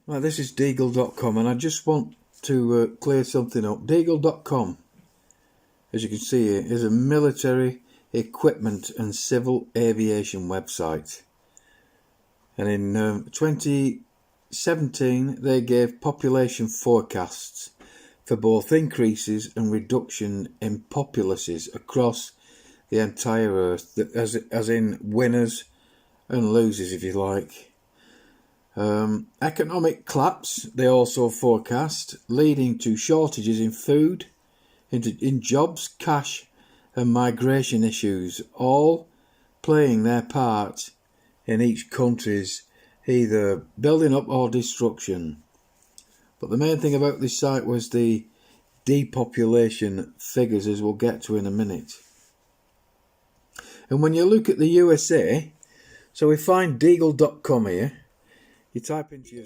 Right, this is Deagle.com, and I just want to clear something up. Deagle.com, as you can see here, is a military equipment and civil aviation website. And in 2017, they gave population forecasts for both increases and reduction in populaces across the entire Earth, as in winners and losers, if you like. Economic collapse, they also forecast, leading to shortages in food, in jobs, cash and migration issues, all playing their part in each country's either building up or destruction. But the main thing about this site was the depopulation figures, as we'll get to in a minute. And when you look at the USA, so we find Deagle.com here. You type into your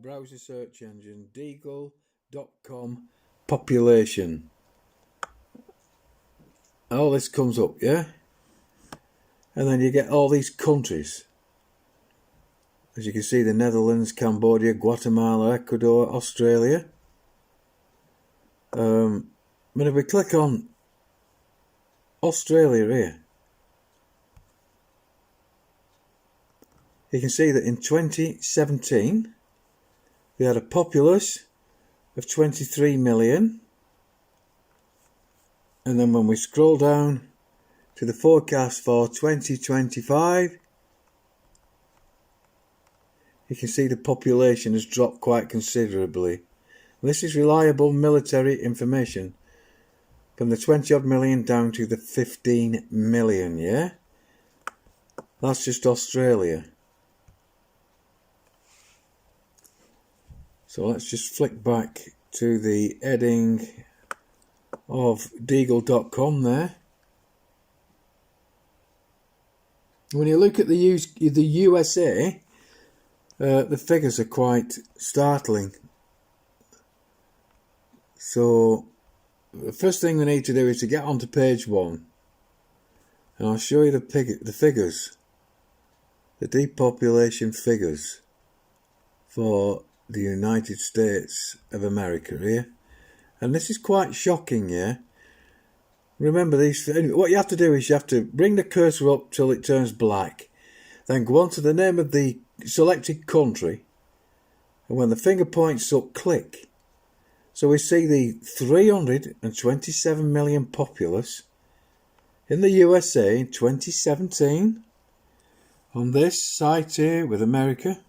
browser search engine Deagle.com population. All this comes up, yeah? And then you get all these countries. As you can see, the Netherlands, Cambodia, Guatemala, Ecuador, Australia. But if we click on Australia here, you can see that in 2017 they had a populace of 23 million, and then when we scroll down to the forecast for 2025, you can see the population has dropped quite considerably. This is reliable military information, from the 20 odd million down to the 15 million, yeah? That's just Australia. So let's just flick back to the heading of Deagle.com there. When you look at the USA, the figures are quite startling. So the first thing we need to do is to get onto page 1, and I'll show you the figures, the depopulation figures for the United States of America here. And this is quite shocking, yeah? Remember these, what you have to do is you have to bring the cursor up till it turns black, then go on to the name of the selected country, and when the finger points up, click. So we see the 327 million populace in the USA in 2017 on this site here with America.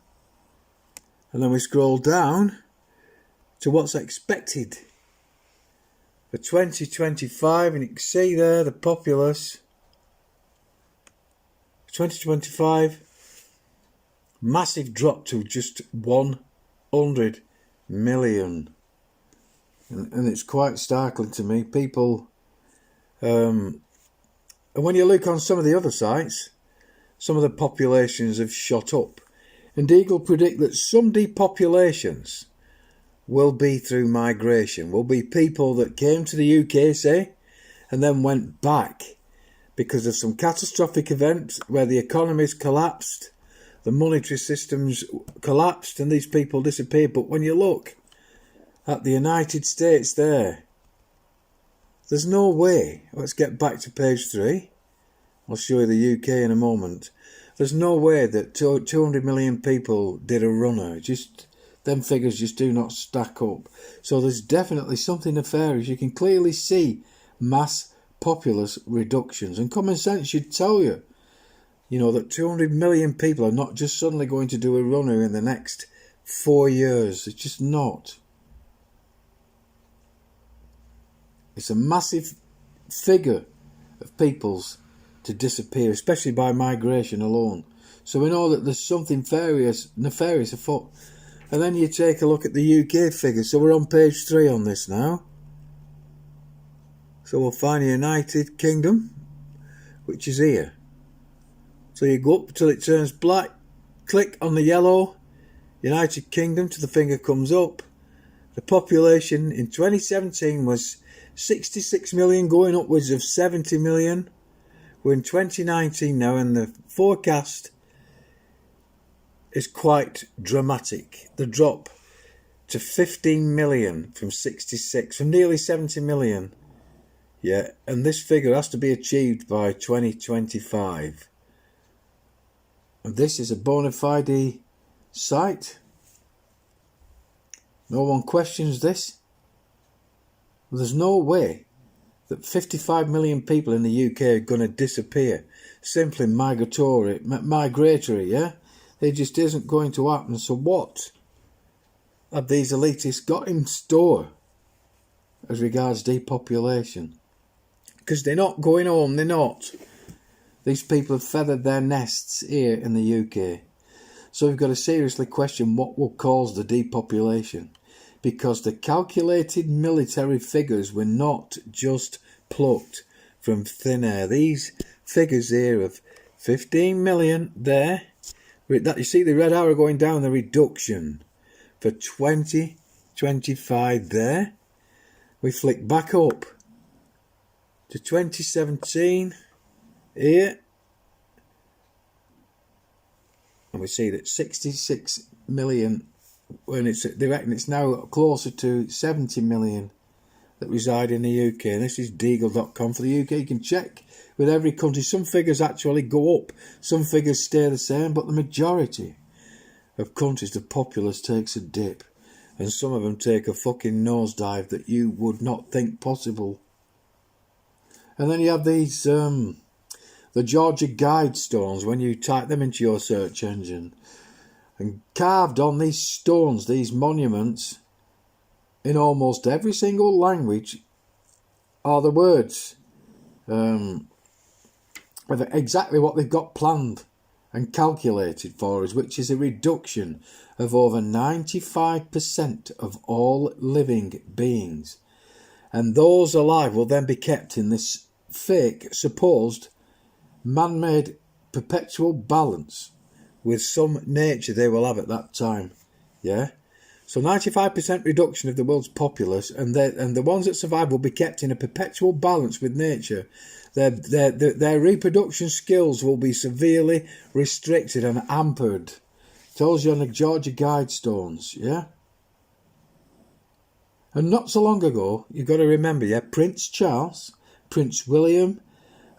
And then we scroll down to what's expected for 2025, and you can see there the populace 2025, massive drop to just 100 million. And it's quite startling to me. People, and when you look on some of the other sites, some of the populations have shot up. And Deagle predict that some depopulations will be through migration, will be people that came to the UK, say, and then went back because of some catastrophic event where the economies collapsed, the monetary systems collapsed, and these people disappeared. But when you look at the United States there's no way. Let's get back to page 3. I'll show you the UK in a moment. There's no way that 200 million people did a runner. Just them figures just do not stack up. So there's definitely something nefarious. You can clearly see mass populace reductions, and common sense should tell you, that 200 million people are not just suddenly going to do a runner in the next 4 years. It's just not. It's a massive figure of people's to disappear, especially by migration alone. So we know that there's something nefarious afoot. And then you take a look at the UK figures. So we're on page 3 on this now. So we'll find the United Kingdom, which is here. So you go up till it turns black, click on the yellow, United Kingdom, till the finger comes up. The population in 2017 was 66 million, going upwards of 70 million. We're in 2019 now, and the forecast is quite dramatic. The drop to 15 million from 66, from nearly 70 million. Yeah, and this figure has to be achieved by 2025. And this is a bona fide site. No one questions this. There's no way that 55 million people in the UK are going to disappear. Simply migratory, yeah? It just isn't going to happen. So what have these elitists got in store as regards depopulation? Because they're not going home, they're not. These people have feathered their nests here in the UK. So we've got to seriously question what will cause the depopulation. Because the calculated military figures were not just plucked from thin air. These figures here of 15 million there, that you see the red arrow going down, the reduction for 2025 there. We flick back up to 2017 here, and we see that 66 million, when they reckon it's now closer to 70 million that reside in the UK. And this is deagle.com for the UK. You can check with every country. Some figures actually go up, some figures stay the same, but the majority of countries, the populace takes a dip, and some of them take a fucking nosedive that you would not think possible. And then you have these the Georgia guide stones, when you type them into your search engine, and carved on these stones, these monuments, in almost every single language, are the words of exactly what they've got planned and calculated for us, which is a reduction of over 95% of all living beings. And those alive will then be kept in this fake, supposed, man-made perpetual balance with some nature they will have at that time. Yeah? So 95% reduction of the world's populace, and the ones that survive will be kept in a perpetual balance with nature. Their reproduction skills will be severely restricted and hampered. Tells you on the Georgia guide stones, yeah? And not so long ago, you've got to remember, yeah, Prince Charles, Prince William,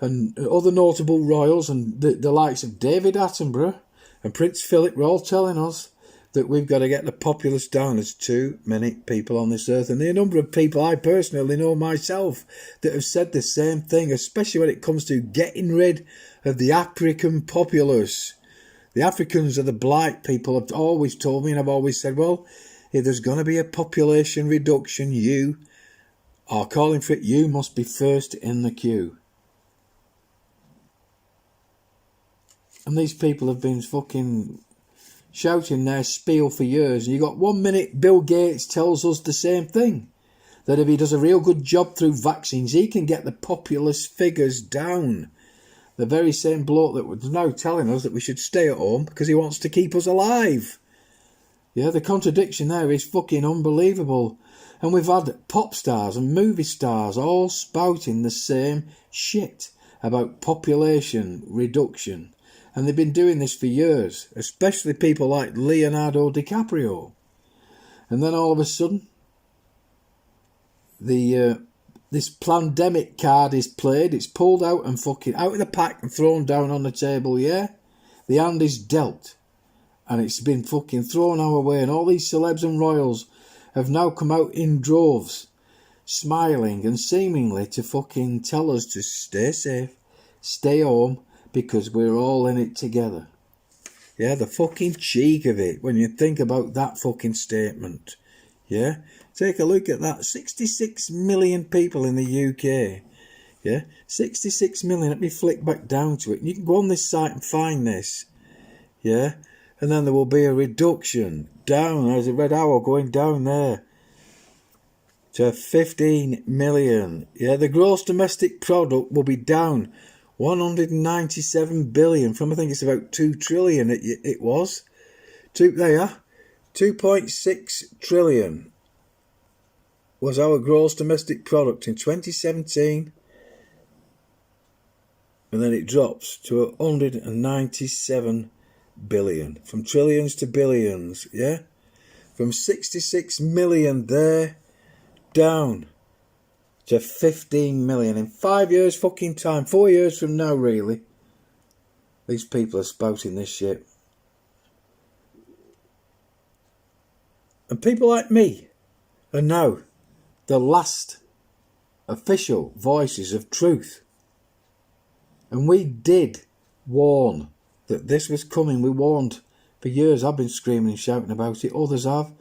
and other notable royals, and the likes of David Attenborough and Prince Philip were all telling us that we've got to get the populace down. There's too many people on this earth. And the number of people I personally know myself that have said the same thing, especially when it comes to getting rid of the African populace. The Africans are the blight people, have always told me, and I've always said, well, if there's going to be a population reduction, you are calling for it, you must be first in the queue. And these people have been fucking shouting their spiel for years. And you got 1 minute Bill Gates tells us the same thing, that if he does a real good job through vaccines, he can get the populace figures down. The very same bloke that was now telling us that we should stay at home because he wants to keep us alive. Yeah, the contradiction there is fucking unbelievable. And we've had pop stars and movie stars all spouting the same shit about population reduction. And they've been doing this for years, especially people like Leonardo DiCaprio. And then all of a sudden, this pandemic card is played, it's pulled out and fucking out of the pack and thrown down on the table, yeah? The hand is dealt. And it's been fucking thrown our way, and all these celebs and royals have now come out in droves, smiling and seemingly to fucking tell us to stay safe, stay home, because we're all in it together. Yeah, the fucking cheek of it when you think about that fucking statement. Yeah, take a look at that. 66 million people in the UK. Yeah, 66 million. Let me flick back down to it. And you can go on this site and find this. Yeah, and then there will be a reduction down. There's a red arrow going down there to 15 million. Yeah, the gross domestic product will be down 197 billion from, I think it's about 2 trillion it was. There, 2.6 trillion was our gross domestic product in 2017, and then it drops to 197 billion. From trillions to billions, yeah? From 66 million there, down to 15 million in 5 years fucking time. 4 years from now, really. These people are spouting this shit. And people like me are now the last official voices of truth. And we did warn that this was coming. We warned for years. I've been screaming and shouting about it. Others have.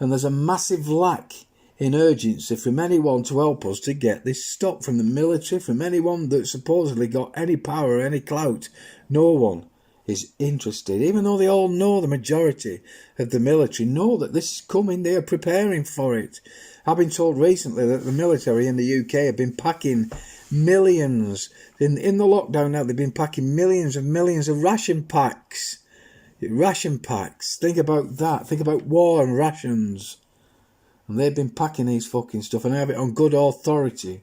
And there's a massive lack in urgency from anyone to help us to get this stopped. From the military, from anyone that supposedly got any power or any clout. No one is interested. Even though they all know, the majority of the military know that this is coming. They are preparing for it. I've been told recently that the military in the UK have been packing millions. In the lockdown now, they've been packing millions of ration packs. Ration packs. Think about that. Think about war and rations. And they've been packing these fucking stuff, and they have it on good authority.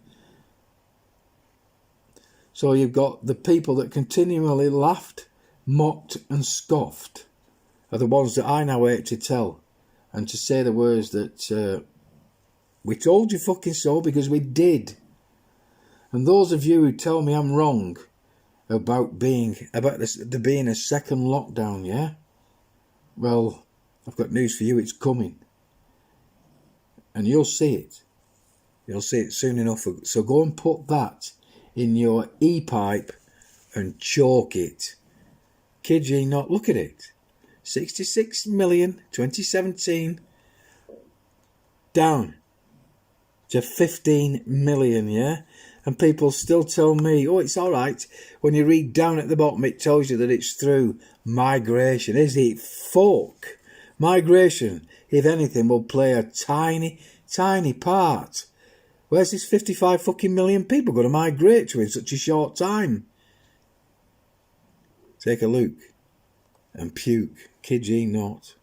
So you've got the people that continually laughed, mocked and scoffed are the ones that I now hate to tell and to say the words that we told you fucking so, because we did. And those of you who tell me I'm wrong about there being a second lockdown, yeah? Well, I've got news for you, it's coming. And you'll see it. You'll see it soon enough. So go and put that in your e-pipe and chalk it. Kid you not, look at it. 66 million, 2017, down to 15 million, yeah? And people still tell me, oh, it's all right. When you read down at the bottom, it tells you that it's through migration. Is it? Fuck. Migration, if anything, will play a tiny, tiny part. Where's this 55 fucking million people going to migrate to in such a short time? Take a look and puke. Kid ye not.